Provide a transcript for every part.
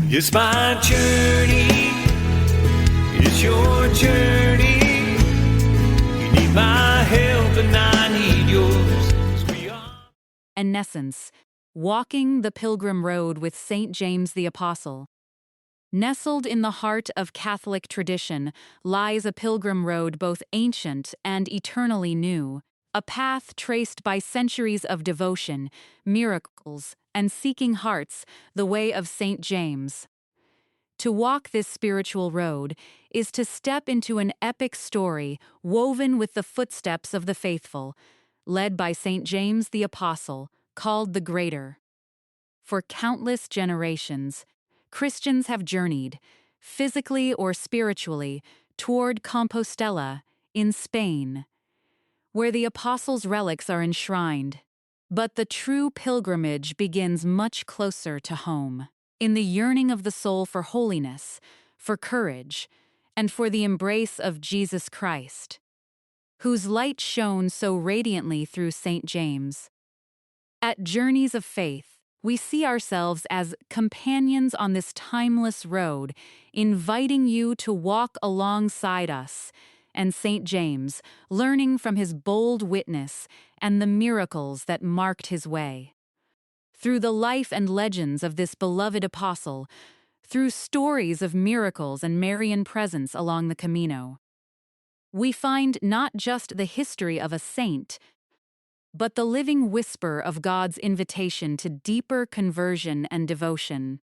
It's my journey, it's your journey. You need my help and I need yours. 'Cause we are. In essence, walking the pilgrim road with St. James the Apostle. Nestled in the heart of Catholic tradition lies a pilgrim road both ancient and eternally new, a path traced by centuries of devotion, miracles, and seeking hearts, the way of St. James. To walk this spiritual road is to step into an epic story woven with the footsteps of the faithful, led by St. James the Apostle, called the Greater. For countless generations, Christians have journeyed, physically or spiritually, toward Compostela in Spain, where the Apostles' relics are enshrined. But the true pilgrimage begins much closer to home, in the yearning of the soul for holiness, for courage, and for the embrace of Jesus Christ, whose light shone so radiantly through St. James. At Journeys of Faith, we see ourselves as companions on this timeless road, inviting you to walk alongside us and St. James, learning from his bold witness and the miracles that marked his way. Through the life and legends of this beloved apostle, through stories of miracles and Marian presence along the Camino, we find not just the history of a saint, but the living whisper of God's invitation to deeper conversion and devotion.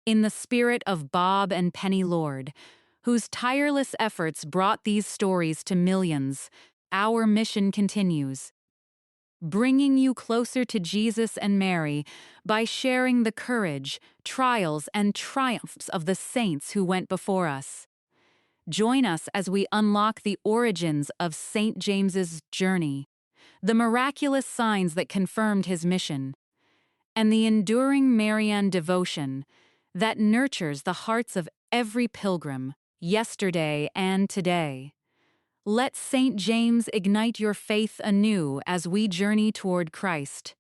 In the spirit of Bob and Penny Lord, whose tireless efforts brought these stories to millions, our mission continues, bringing you closer to Jesus and Mary by sharing the courage, trials, and triumphs of the saints who went before us. Join us as we unlock the origins of St. James's journey, the miraculous signs that confirmed his mission, and the enduring Marian devotion that nurtures the hearts of every pilgrim, yesterday and today. Let St. James ignite your faith anew as we journey toward Christ,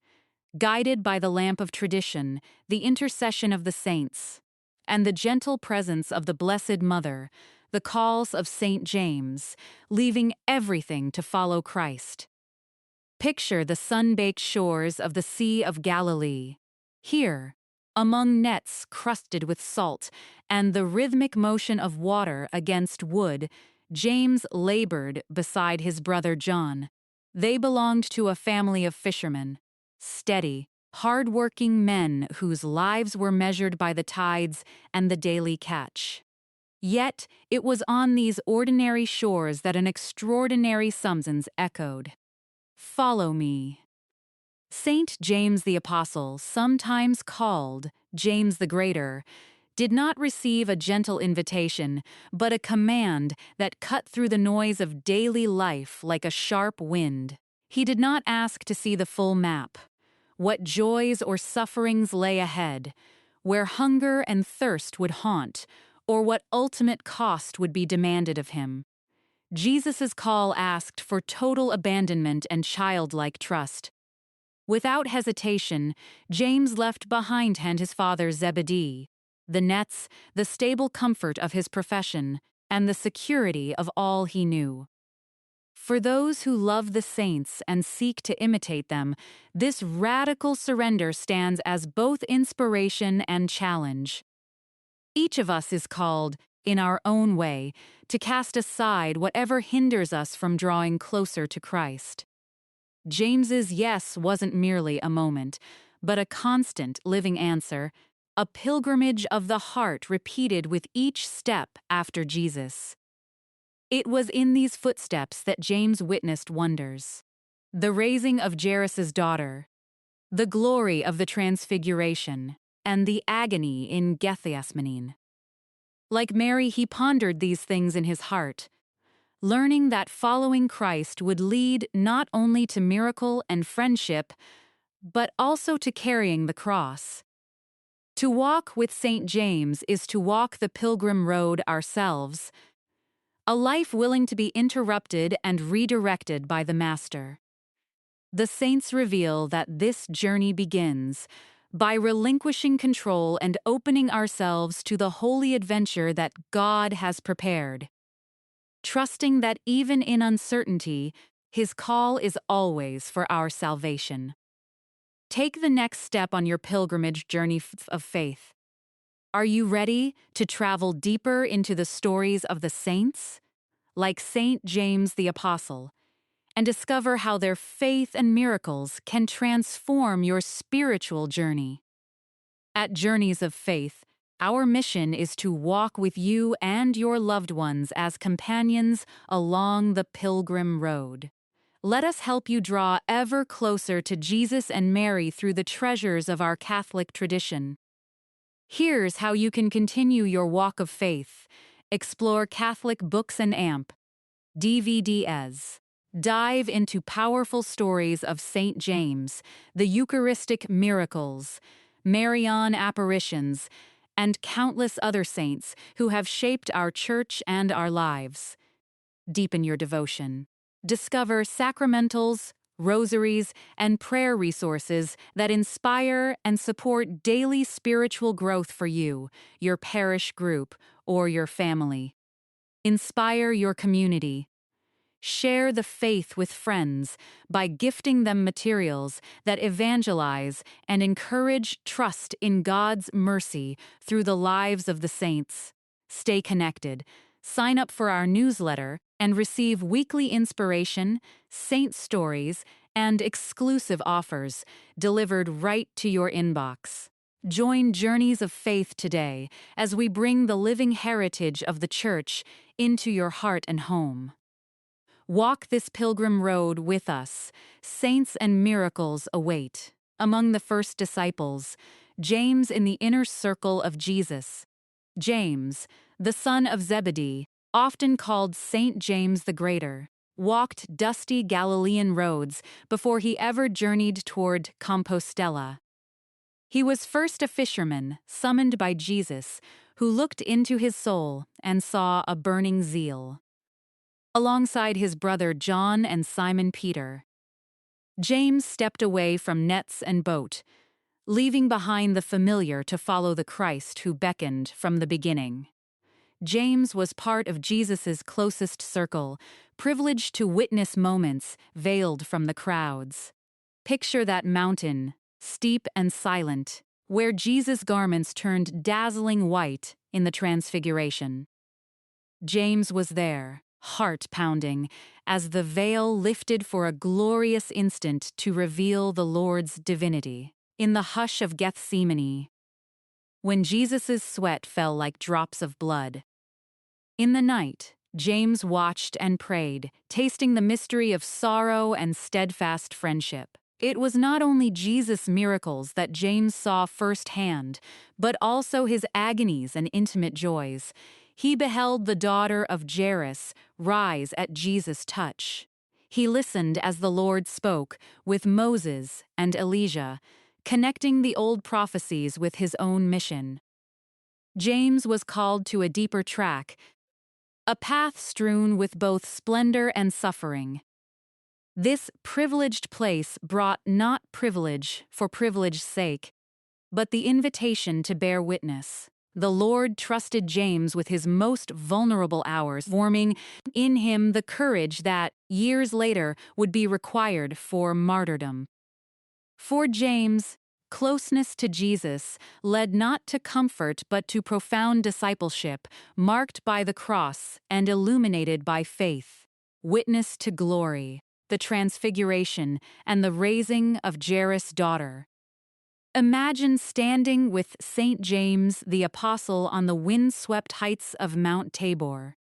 guided by the lamp of tradition, the intercession of the saints, and the gentle presence of the Blessed Mother, the calls of St. James, leaving everything to follow Christ. Picture the sun-baked shores of the Sea of Galilee. Here, among nets crusted with salt and the rhythmic motion of water against wood, James labored beside his brother John. They belonged to a family of fishermen, steady, hard-working men whose lives were measured by the tides and the daily catch. Yet, it was on these ordinary shores that an extraordinary summons echoed. Follow me. St. James the Apostle, sometimes called James the Greater, did not receive a gentle invitation, but a command that cut through the noise of daily life like a sharp wind. He did not ask to see the full map, what joys or sufferings lay ahead, where hunger and thirst would haunt, or what ultimate cost would be demanded of him. Jesus' call asked for total abandonment and childlike trust. Without hesitation, James left behind him his father Zebedee, the nets, the stable comfort of his profession, and the security of all he knew. For those who love the saints and seek to imitate them, this radical surrender stands as both inspiration and challenge. Each of us is called, in our own way, to cast aside whatever hinders us from drawing closer to Christ. James's yes wasn't merely a moment, but a constant living answer, a pilgrimage of the heart repeated with each step after Jesus. It was in these footsteps that James witnessed wonders: the raising of Jairus' daughter, the glory of the Transfiguration, and the agony in Gethsemane. Like Mary, he pondered these things in his heart, learning that following Christ would lead not only to miracle and friendship, but also to carrying the cross. To walk with St. James is to walk the pilgrim road ourselves, a life willing to be interrupted and redirected by the Master. The saints reveal that this journey begins by relinquishing control and opening ourselves to the holy adventure that God has prepared. Trusting that even in uncertainty, His call is always for our salvation. Take the next step on your pilgrimage journey of faith. Are you ready to travel deeper into the stories of the saints, like Saint James the Apostle, and discover how their faith and miracles can transform your spiritual journey? At Journeys of Faith, our mission is to walk with you and your loved ones as companions along the pilgrim road. Let us help you draw ever closer to Jesus and Mary through the treasures of our Catholic tradition. Here's how you can continue your walk of faith. Explore Catholic books and AMP, DVDs. Dive into powerful stories of St. James, the Eucharistic miracles, Marian apparitions, and countless other saints who have shaped our church and our lives. Deepen your devotion. Discover sacramentals, rosaries, and prayer resources that inspire and support daily spiritual growth for you, your parish group, or your family. Inspire your community. Share the faith with friends by gifting them materials that evangelize and encourage trust in God's mercy through the lives of the saints. Stay connected. Sign up for our newsletter and receive weekly inspiration, saint stories, and exclusive offers delivered right to your inbox. Join Journeys of Faith today as we bring the living heritage of the Church into your heart and home. Walk this pilgrim road with us. Saints and miracles await. Among the first disciples, James in the inner circle of Jesus. James, the son of Zebedee, often called Saint James the Greater, walked dusty Galilean roads before he ever journeyed toward Compostela. He was first a fisherman, summoned by Jesus, who looked into his soul and saw a burning zeal. Alongside his brother John and Simon Peter, James stepped away from nets and boat, leaving behind the familiar to follow the Christ who beckoned from the beginning. James was part of Jesus' closest circle, privileged to witness moments veiled from the crowds. Picture that mountain, steep and silent, where Jesus' garments turned dazzling white in the Transfiguration. James was there, heart pounding, as the veil lifted for a glorious instant to reveal the Lord's divinity. In the hush of Gethsemane, when Jesus' sweat fell like drops of blood. In the night, James watched and prayed, tasting the mystery of sorrow and steadfast friendship. It was not only Jesus' miracles that James saw firsthand, but also his agonies and intimate joys. He beheld the daughter of Jairus rise at Jesus' touch. He listened as the Lord spoke with Moses and Elijah, connecting the old prophecies with his own mission. James was called to a deeper track, a path strewn with both splendor and suffering. This privileged place brought not privilege for privilege's sake, but the invitation to bear witness. The Lord trusted James with his most vulnerable hours, forming in him the courage that, years later, would be required for martyrdom. For James, closeness to Jesus led not to comfort but to profound discipleship, marked by the cross and illuminated by faith. Witness to glory, the transfiguration, and the raising of Jairus' daughter. Imagine standing with St. James the Apostle on the wind-swept heights of Mount Tabor.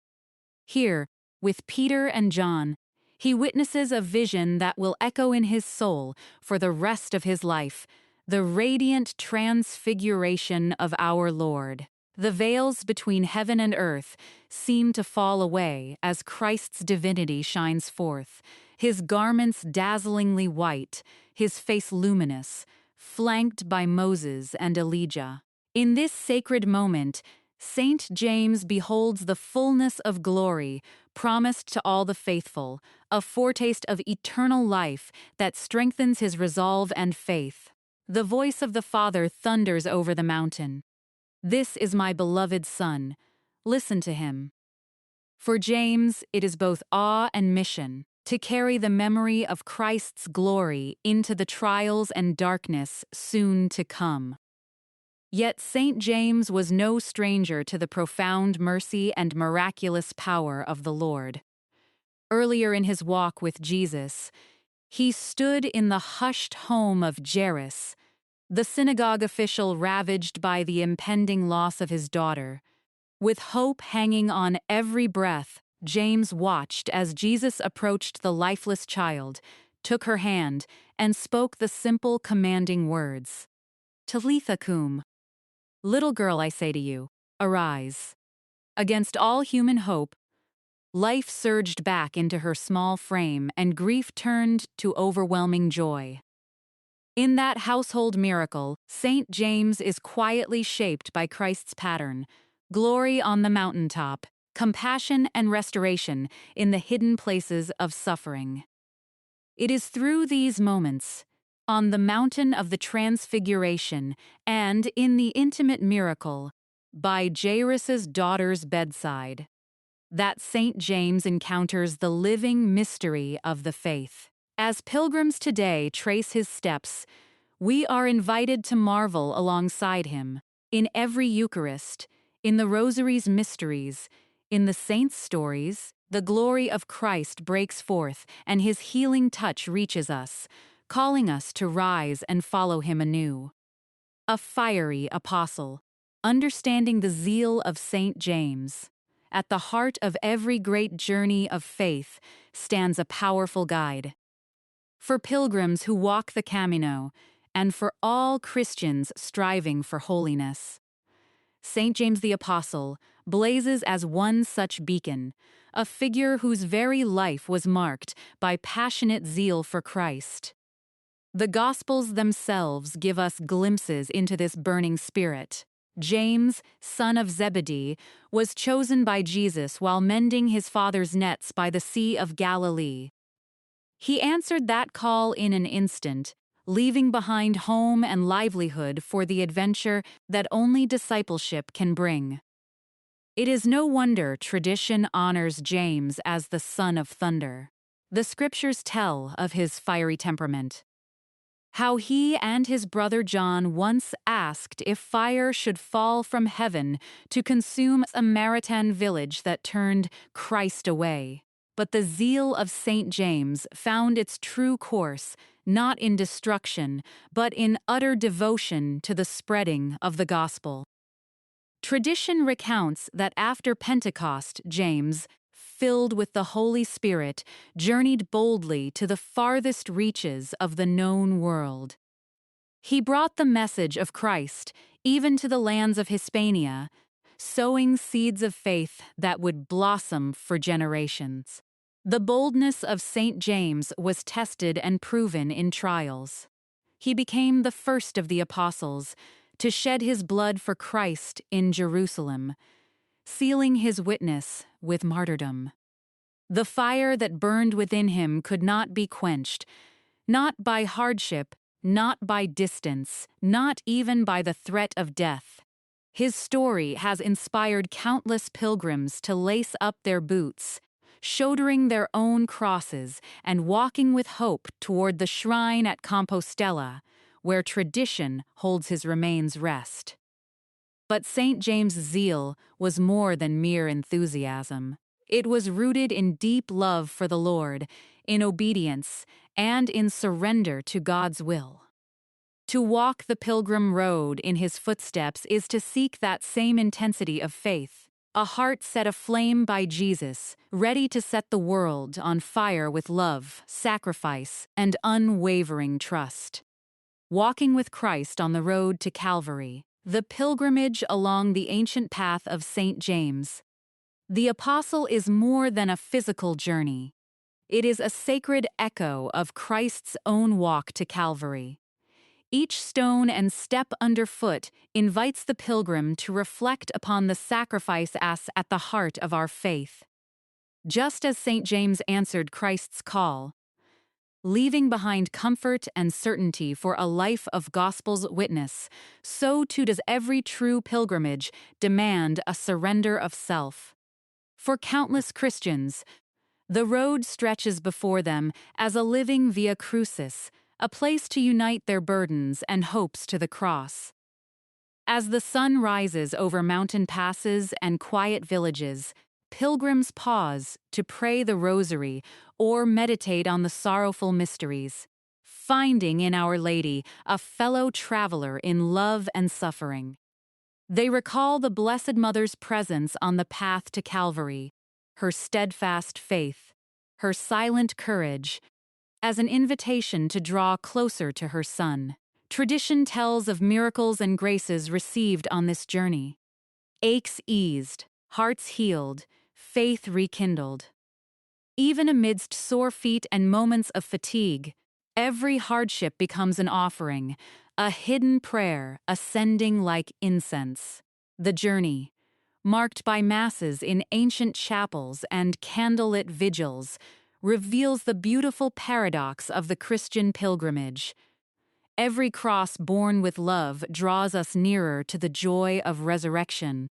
Here, with Peter and John, he witnesses a vision that will echo in his soul for the rest of his life, the radiant transfiguration of our Lord. The veils between heaven and earth seem to fall away as Christ's divinity shines forth, his garments dazzlingly white, his face luminous, flanked by Moses and Elijah. In this sacred moment, Saint James beholds the fullness of glory promised to all the faithful, a foretaste of eternal life that strengthens his resolve and faith. The voice of the Father thunders over the mountain. "This is my beloved Son. Listen to him." For James, it is both awe and mission to carry the memory of Christ's glory into the trials and darkness soon to come. Yet St. James was no stranger to the profound mercy and miraculous power of the Lord. Earlier in his walk with Jesus, he stood in the hushed home of Jairus, the synagogue official ravaged by the impending loss of his daughter. With hope hanging on every breath, James watched as Jesus approached the lifeless child, took her hand, and spoke the simple commanding words, "Talitha cum." "Little girl, I say to you, arise." Against all human hope, life surged back into her small frame and grief turned to overwhelming joy. In that household miracle, St. James is quietly shaped by Christ's pattern: glory on the mountaintop, compassion and restoration in the hidden places of suffering. It is through these moments, on the mountain of the Transfiguration and in the intimate miracle, by Jairus' daughter's bedside, that St. James encounters the living mystery of the faith. As pilgrims today trace his steps, we are invited to marvel alongside him, in every Eucharist, in the Rosary's mysteries, in the saints' stories. The glory of Christ breaks forth, and his healing touch reaches us, calling us to rise and follow him anew. A fiery apostle, understanding the zeal of St. James. At the heart of every great journey of faith stands a powerful guide. For pilgrims who walk the Camino, and for all Christians striving for holiness, St. James the Apostle blazes as one such beacon, a figure whose very life was marked by passionate zeal for Christ. The Gospels themselves give us glimpses into this burning spirit. James, son of Zebedee, was chosen by Jesus while mending his father's nets by the Sea of Galilee. He answered that call in an instant, leaving behind home and livelihood for the adventure that only discipleship can bring. It is no wonder tradition honors James as the son of thunder. The scriptures tell of his fiery temperament, how he and his brother John once asked if fire should fall from heaven to consume a Samaritan village that turned Christ away. But the zeal of St. James found its true course not in destruction, but in utter devotion to the spreading of the gospel. Tradition recounts that after Pentecost, James, filled with the Holy Spirit, journeyed boldly to the farthest reaches of the known world. He brought the message of Christ even to the lands of Hispania, sowing seeds of faith that would blossom for generations. The boldness of St. James was tested and proven in trials. He became the first of the apostles to shed his blood for Christ in Jerusalem, sealing his witness with martyrdom. The fire that burned within him could not be quenched, not by hardship, not by distance, not even by the threat of death. His story has inspired countless pilgrims to lace up their boots, shouldering their own crosses and walking with hope toward the shrine at Compostela, where tradition holds his remains rest. But St. James's zeal was more than mere enthusiasm. It was rooted in deep love for the Lord, in obedience, and in surrender to God's will. To walk the pilgrim road in his footsteps is to seek that same intensity of faith, a heart set aflame by Jesus, ready to set the world on fire with love, sacrifice, and unwavering trust. Walking with Christ on the road to Calvary, the pilgrimage along the ancient path of St. James. The apostle is more than a physical journey. It is a sacred echo of Christ's own walk to Calvary. Each stone and step underfoot invites the pilgrim to reflect upon the sacrifice at the heart of our faith. Just as St. James answered Christ's call, leaving behind comfort and certainty for a life of gospel's witness. So too does every true pilgrimage demand a surrender of self. For countless Christians, the road stretches before them as a living via crucis, a place to unite their burdens and hopes to the cross. As the sun rises over mountain passes and quiet villages, pilgrims pause to pray the rosary or meditate on the sorrowful mysteries, finding in Our Lady a fellow traveler in love and suffering. They recall the Blessed Mother's presence on the path to Calvary, her steadfast faith, her silent courage, as an invitation to draw closer to her Son. Tradition tells of miracles and graces received on this journey. Aches eased, hearts healed, faith rekindled. Even amidst sore feet and moments of fatigue, every hardship becomes an offering, a hidden prayer ascending like incense. The journey, marked by masses in ancient chapels and candlelit vigils, reveals the beautiful paradox of the Christian pilgrimage. Every cross borne with love draws us nearer to the joy of resurrection.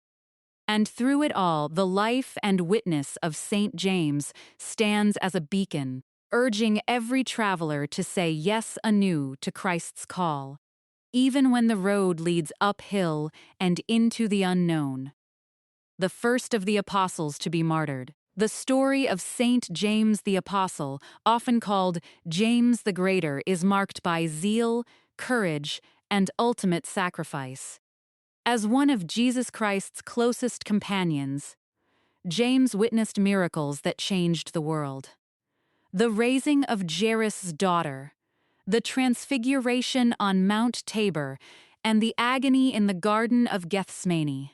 And through it all, the life and witness of Saint James stands as a beacon, urging every traveler to say yes anew to Christ's call, even when the road leads uphill and into the unknown. The first of the apostles to be martyred. The story of Saint James the Apostle, often called James the Greater, is marked by zeal, courage, and ultimate sacrifice. As one of Jesus Christ's closest companions, James witnessed miracles that changed the world. The raising of Jairus' daughter, the transfiguration on Mount Tabor, and the agony in the Garden of Gethsemane.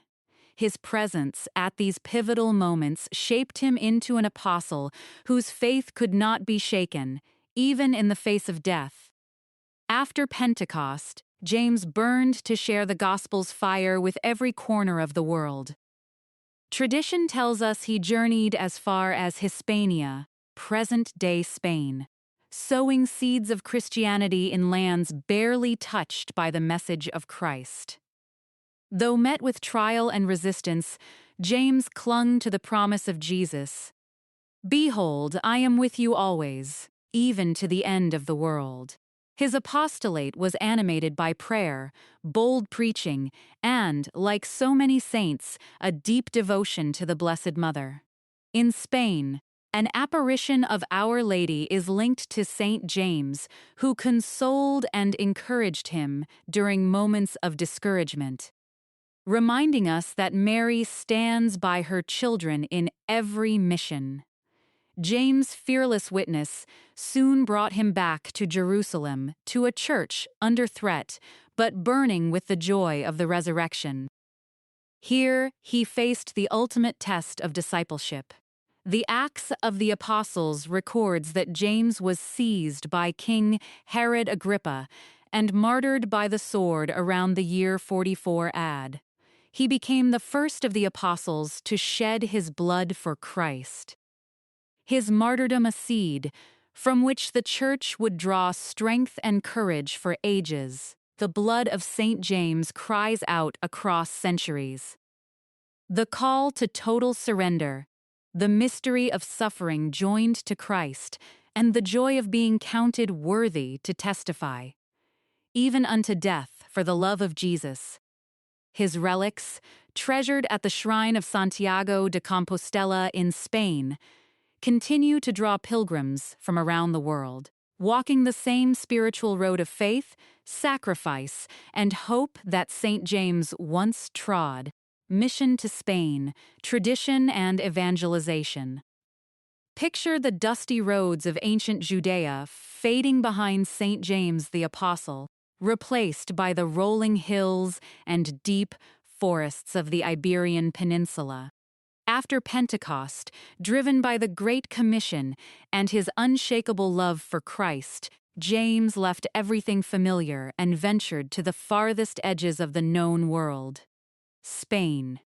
His presence at these pivotal moments shaped him into an apostle whose faith could not be shaken, even in the face of death. After Pentecost, James burned to share the gospel's fire with every corner of the world. Tradition tells us he journeyed as far as Hispania, present-day Spain, sowing seeds of Christianity in lands barely touched by the message of Christ. Though met with trial and resistance, James clung to the promise of Jesus. "Behold, I am with you always, even to the end of the world." His apostolate was animated by prayer, bold preaching, and, like so many saints, a deep devotion to the Blessed Mother. In Spain, an apparition of Our Lady is linked to Saint James, who consoled and encouraged him during moments of discouragement, reminding us that Mary stands by her children in every mission. James' fearless witness soon brought him back to Jerusalem, to a church under threat, but burning with the joy of the resurrection. Here, he faced the ultimate test of discipleship. The Acts of the Apostles records that James was seized by King Herod Agrippa and martyred by the sword around the year 44 AD. He became the first of the apostles to shed his blood for Christ. His martyrdom a seed from which the Church would draw strength and courage for ages. The blood of Saint James cries out across centuries. The call to total surrender, the mystery of suffering joined to Christ, and the joy of being counted worthy to testify, even unto death for the love of Jesus. His relics, treasured at the shrine of Santiago de Compostela in Spain, continue to draw pilgrims from around the world, walking the same spiritual road of faith, sacrifice, and hope that Saint James once trod. Mission to Spain, tradition and evangelization. Picture the dusty roads of ancient Judea fading behind Saint James the Apostle, replaced by the rolling hills and deep forests of the Iberian Peninsula. After Pentecost, driven by the Great Commission and his unshakable love for Christ, James left everything familiar and ventured to the farthest edges of the known world. Spain.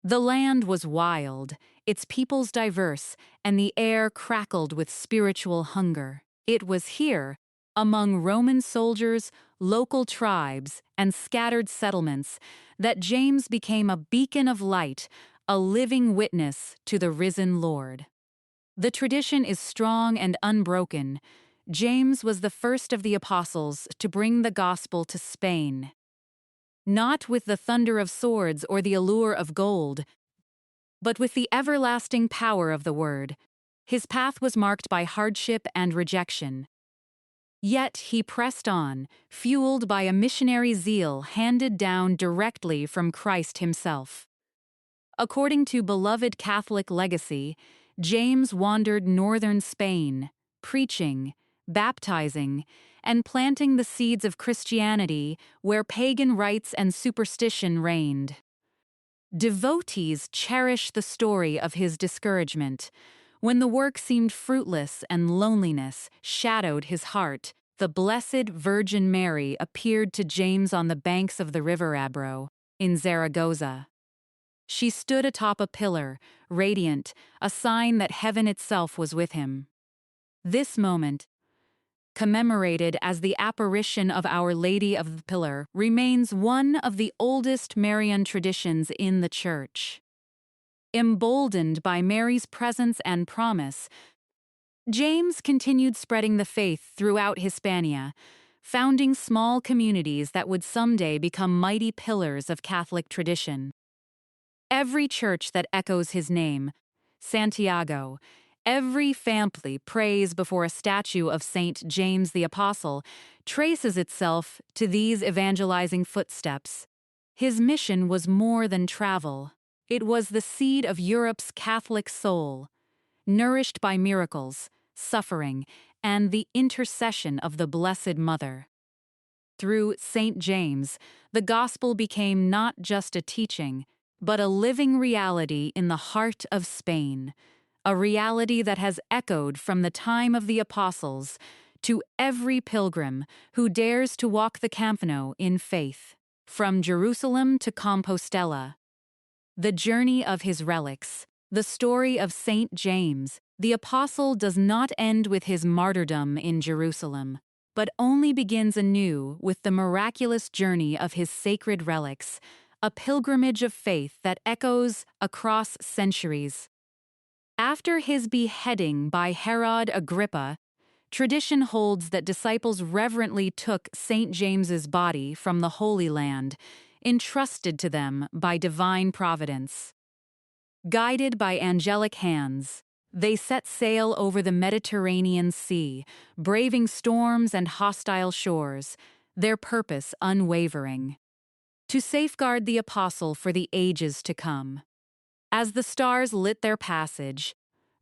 The land was wild, its peoples diverse, and the air crackled with spiritual hunger. It was here, among Roman soldiers, local tribes, and scattered settlements, that James became a beacon of light, a living witness to the risen Lord. The tradition is strong and unbroken. James was the first of the apostles to bring the gospel to Spain. Not with the thunder of swords or the allure of gold, but with the everlasting power of the word. His path was marked by hardship and rejection. Yet he pressed on, fueled by a missionary zeal handed down directly from Christ himself. According to beloved Catholic legacy, James wandered northern Spain, preaching, baptizing, and planting the seeds of Christianity where pagan rites and superstition reigned. Devotees cherish the story of his discouragement. When the work seemed fruitless and loneliness shadowed his heart, the Blessed Virgin Mary appeared to James on the banks of the river Ebro, in Zaragoza. She stood atop a pillar, radiant, a sign that heaven itself was with him. This moment, commemorated as the apparition of Our Lady of the Pillar, remains one of the oldest Marian traditions in the Church. Emboldened by Mary's presence and promise, James continued spreading the faith throughout Hispania, founding small communities that would someday become mighty pillars of Catholic tradition. Every church that echoes his name, Santiago, every family prays before a statue of Saint James the Apostle, traces itself to these evangelizing footsteps. His mission was more than travel. It was the seed of Europe's Catholic soul, nourished by miracles, suffering, and the intercession of the Blessed Mother. Through Saint James, the gospel became not just a teaching, but a living reality in the heart of Spain, a reality that has echoed from the time of the apostles to every pilgrim who dares to walk the Camino in faith, from Jerusalem to Compostela. The journey of his relics, the story of Saint James, the apostle, does not end with his martyrdom in Jerusalem, but only begins anew with the miraculous journey of his sacred relics, a pilgrimage of faith that echoes across centuries. After his beheading by Herod Agrippa, tradition holds that disciples reverently took Saint James's body from the Holy Land, entrusted to them by divine providence. Guided by angelic hands, they set sail over the Mediterranean Sea, braving storms and hostile shores, their purpose unwavering: to safeguard the apostle for the ages to come. As the stars lit their passage,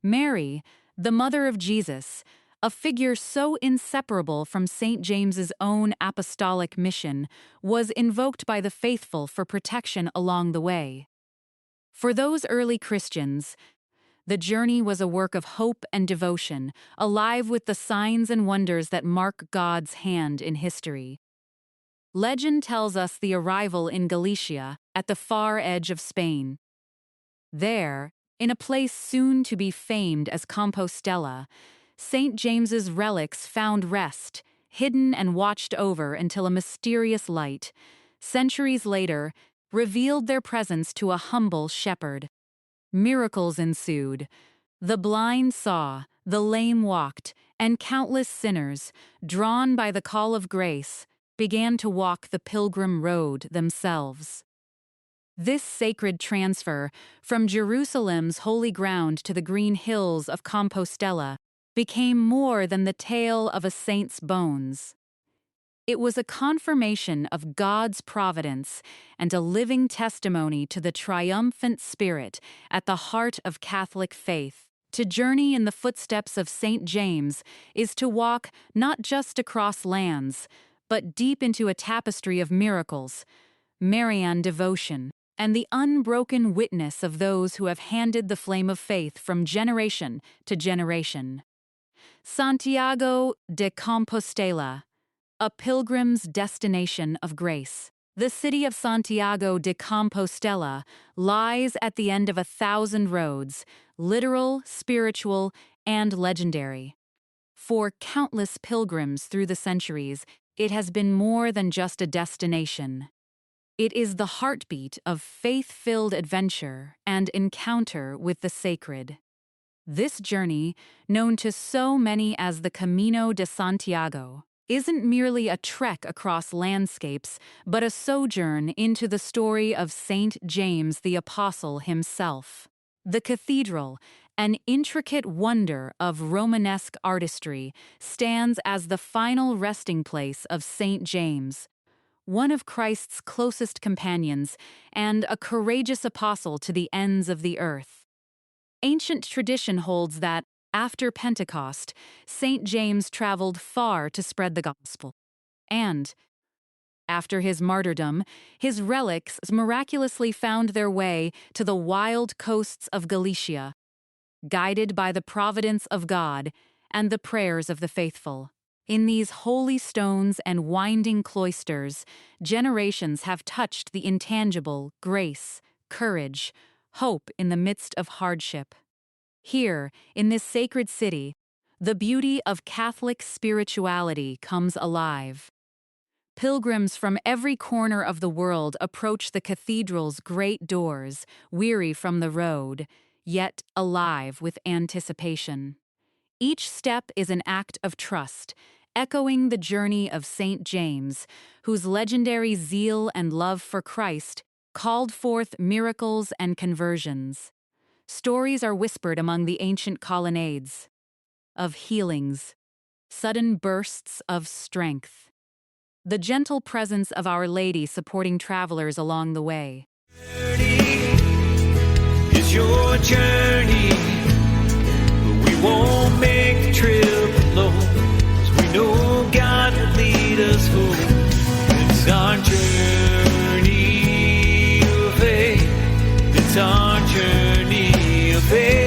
Mary, the mother of Jesus, a figure so inseparable from St. James's own apostolic mission, was invoked by the faithful for protection along the way. For those early Christians, the journey was a work of hope and devotion, alive with the signs and wonders that mark God's hand in history. Legend tells us the arrival in Galicia, at the far edge of Spain. There, in a place soon to be famed as Compostela, St. James's relics found rest, hidden and watched over until a mysterious light, centuries later, revealed their presence to a humble shepherd. Miracles ensued. The blind saw, the lame walked, and countless sinners, drawn by the call of grace, began to walk the pilgrim road themselves. This sacred transfer from Jerusalem's holy ground to the green hills of Compostela became more than the tale of a saint's bones. It was a confirmation of God's providence and a living testimony to the triumphant spirit at the heart of Catholic faith. To journey in the footsteps of St. James is to walk not just across lands, but deep into a tapestry of miracles, Marian devotion, and the unbroken witness of those who have handed the flame of faith from generation to generation. Santiago de Compostela, a pilgrim's destination of grace. The city of Santiago de Compostela lies at the end of 1,000 roads, literal, spiritual, and legendary. For countless pilgrims through the centuries, it has been more than just a destination. It is the heartbeat of faith-filled adventure and encounter with the sacred. This journey, known to so many as the Camino de Santiago, isn't merely a trek across landscapes, but a sojourn into the story of Saint James the Apostle himself. The cathedral, an intricate wonder of Romanesque artistry, stands as the final resting place of Saint James, one of Christ's closest companions and a courageous apostle to the ends of the earth. Ancient tradition holds that, after Pentecost, Saint James traveled far to spread the gospel. And, after his martyrdom, his relics miraculously found their way to the wild coasts of Galicia, guided by the providence of God and the prayers of the faithful. In these holy stones and winding cloisters, generations have touched the intangible grace, courage, hope in the midst of hardship. Here, in this sacred city, the beauty of Catholic spirituality comes alive. Pilgrims from every corner of the world approach the cathedral's great doors, weary from the road, yet alive with anticipation. Each step is an act of trust, echoing the journey of Saint James, whose legendary zeal and love for Christ called forth miracles and conversions. Stories are whispered among the ancient colonnades of healings, sudden bursts of strength, the gentle presence of Our Lady supporting travelers along the way. It's your journey, but we won't make the trip alone, 'cause we know God will lead us home. It's our journey of faith. It's our journey of faith.